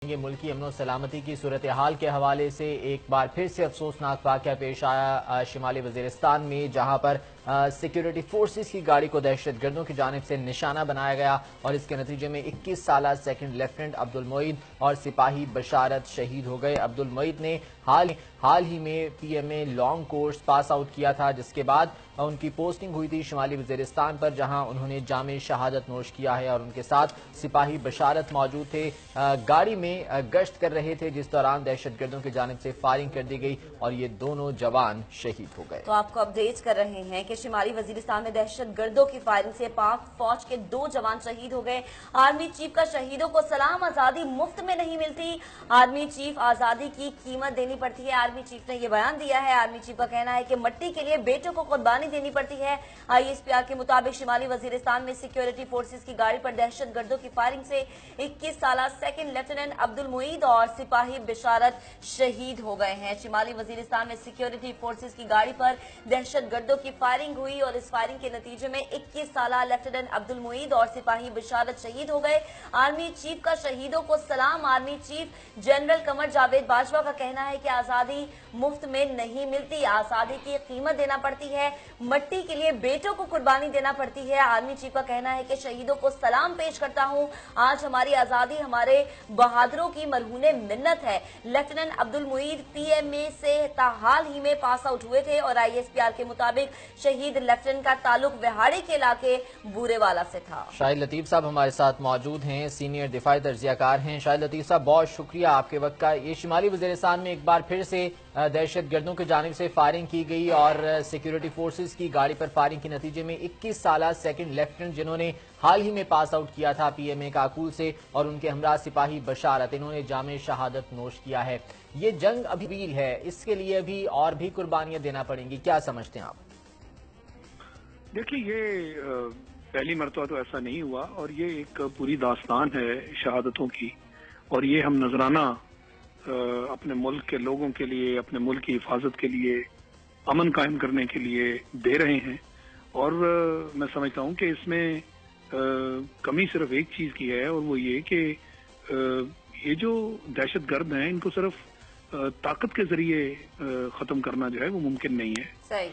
یہ ملکی امن و سلامتی کی صورتحال کے حوالے سے ایک بار پھر سے افسوسناک واقعہ پیش آیا شمالی وزیرستان میں، جہاں پر سیکیورٹی فورسز کی گاڑی کو دہشت گردوں کی جانب سے نشانہ بنایا گیا اور اس کے نتیجے میں 21 سالہ سیکنڈ لیفٹیننٹ عبد المعید اور سپاہی بشارت شہید ہو گئے۔ عبد المعید نے حال ہی میں P M A long course pass out کیا تھا، جس کے بعد ان کی پوسٹنگ ہوئی تھی شمالی وزیرستان پر، جہاں انہوں نے جام شہادت نوش کیا ہے اور ان کے ساتھ سپاہی بشارت موجود تھے۔ گاڑی میں گشت کر رہے تھے جس دوران دہشت گردوں کی جانب سے فائرنگ کر دی گئی اور یہ دونوں جوان شہید ہو گئے۔ تو آپ کو اپڈیٹ کر رہے ہیں کہ شمالی وزیرستان میں دہشت گردوں کی فائرنگ سے پاک فوج کے 2 جوان شہید ہو گئے۔ آرمی چیف کا شہیدوں کو سلام، آزادی مفت میں نہیں ملتی، آرمی چیف آزادی کی قیمت دینی پڑتی ہے۔ آرمی چیف نے یہ بیان دیا ہے۔ آرمی چیف کا کہنا ہے کہ مٹی کے لیے بیٹوں کو قربانی دینی پڑتی ہے۔ آئی ایس پی آر کے مطابق شمالی وزیرستان میں سیکیورٹی فورسز کی گاڑی پر دہشت گردوں کی فائرنگ سے 21 سالہ سیکنڈ لیفٹیننٹ عبد المعید اور سپاہی بشارت شہید ہو گئے ہیں۔ شمالی وزیرستان میں سیکیورٹی فورسز کی گاڑی پر دہشت گردوں کی فائرنگ ہوئی اور اس فائرنگ کے نتیجے میں 21 سالہ لیفٹیننٹ عبد المعید اور سپاہی بشارت شہید ہو گئے۔ آرمی چیف کا شہیدوں کو سلام۔ Army chief general Qamar Javed Bajwa کا کہنا ہے کہ آزادی مفت میں نہیں ملتی، آزادی کی قیمت دینا پڑتی ہے، مٹی کے لیے بیٹوں کو قربانی دینا پڑتی ہے۔ آرمی چیف کا کہنا ہے کہ شہیدوں کو سلام پیش کرتا ہوں، آج ہماری آزادی ہمارے بہادروں کی مرہون منت ہے۔ لیفٹیننٹ عبد المعید پی ایم اے سے حال ہی میں پاس آؤٹ ہوئے تھے اور آئی ایس پی آر کے مطابق شہید لیفٹیننٹ کا تعلق وہاڑی کے علاقے بورے والا سے تھا۔ شاہد لطیف صاحب ہمارے ساتھ موجود ہیں، سینئر دفاعی تجزیہ کار ہیں۔ شاہد لطیف صاحب بہت شکریہ آپ کے وقت کا۔ یہ شمالی وزیرستان میں ایک بار پھر سے دہشت گردوں کی جانب سے فائرنگ کی گئی اور سیکیورٹی فورسز کی گاڑی پر فائرنگ کے نتیجے میں 21 سالہ سیکنڈ لیفٹیننٹ جنہوں نے حال ہی میں پاس آؤٹ کیا تھا پی ایم اے کاکول سے اور ان کے ہمراہ سپاہی بشارت، انہوں نے جام شہادت نوش کیا ہے۔ یہ جنگ ابھی طویل ہے، اس کے لیے بھی اور بھی قربانیاں دینا پڑیں گی، کیا سمجھتے ہیں آپ؟ دیکھیے، یہ پہلی مرتبہ تو ایسا نہیں ہوا اور یہ ایک پوری داستان ہے شہادتوں کی، اور یہ ہم نذرانہ اپنے ملک کے لوگوں کے لیے، اپنے ملک کی حفاظت کے لیے، امن قائم کرنے کے لیے دے رہے ہیں۔ اور میں سمجھتا ہوں کہ اس میں کمی صرف ایک چیز کی ہے، اور وہ یہ کہ یہ جو دہشت گرد ہیں ان کو صرف طاقت کے ذریعے ختم کرنا جو ہے وہ ممکن نہیں ہے۔ صحیح۔